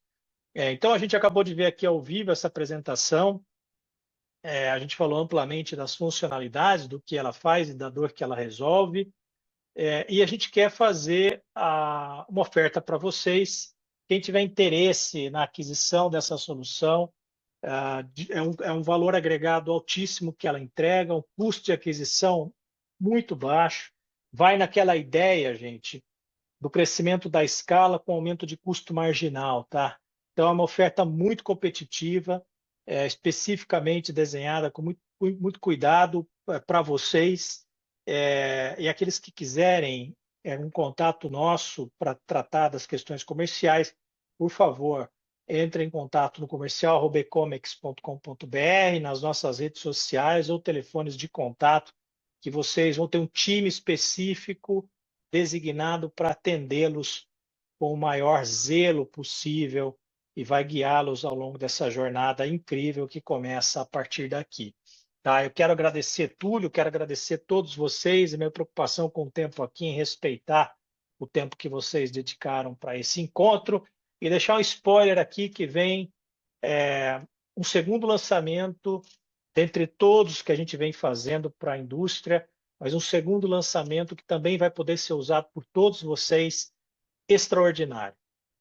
Então, a gente acabou de ver aqui ao vivo essa apresentação. A gente falou amplamente das funcionalidades, do que ela faz e da dor que ela resolve. E a gente quer fazer uma oferta para vocês. Quem tiver interesse na aquisição dessa solução, é um valor agregado altíssimo que ela entrega, um custo de aquisição muito baixo. Vai naquela ideia, gente, do crescimento da escala com aumento de custo marginal, tá? Então, é uma oferta muito competitiva, especificamente desenhada com muito cuidado para vocês. E aqueles que quiserem um contato nosso para tratar das questões comerciais, por favor, entre em contato no comercial@ecomex.com.br, nas nossas redes sociais ou telefones de contato, que vocês vão ter um time específico designado para atendê-los com o maior zelo possível e vai guiá-los ao longo dessa jornada incrível que começa a partir daqui. Tá? Eu quero agradecer, Túlio, quero agradecer todos vocês e minha preocupação com o tempo aqui em respeitar o tempo que vocês dedicaram para esse encontro e deixar um spoiler aqui que vem um segundo lançamento dentre todos que a gente vem fazendo para a indústria, mas um segundo lançamento que também vai poder ser usado por todos vocês, extraordinário.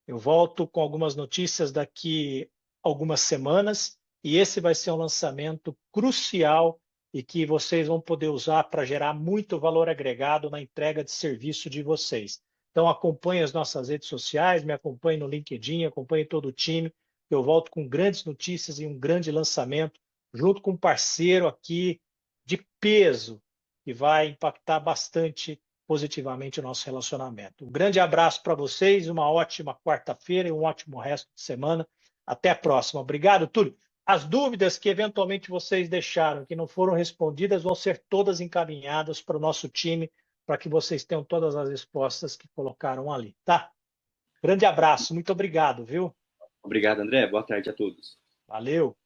Eu volto com algumas notícias daqui algumas semanas e esse vai ser um lançamento crucial e que vocês vão poder usar para gerar muito valor agregado na entrega de serviço de vocês. Então acompanhe as nossas redes sociais, me acompanhe no LinkedIn, acompanhe todo o time. Eu volto com grandes notícias e um grande lançamento junto com um parceiro aqui de peso, que vai impactar bastante positivamente o nosso relacionamento. Um grande abraço para vocês, uma ótima quarta-feira e um ótimo resto de semana. Até a próxima. Obrigado, Túlio. As dúvidas que eventualmente vocês deixaram, que não foram respondidas, vão ser todas encaminhadas para o nosso time, para que vocês tenham todas as respostas que colocaram ali, tá? Grande abraço, muito obrigado, viu? Obrigado, André. Boa tarde a todos. Valeu!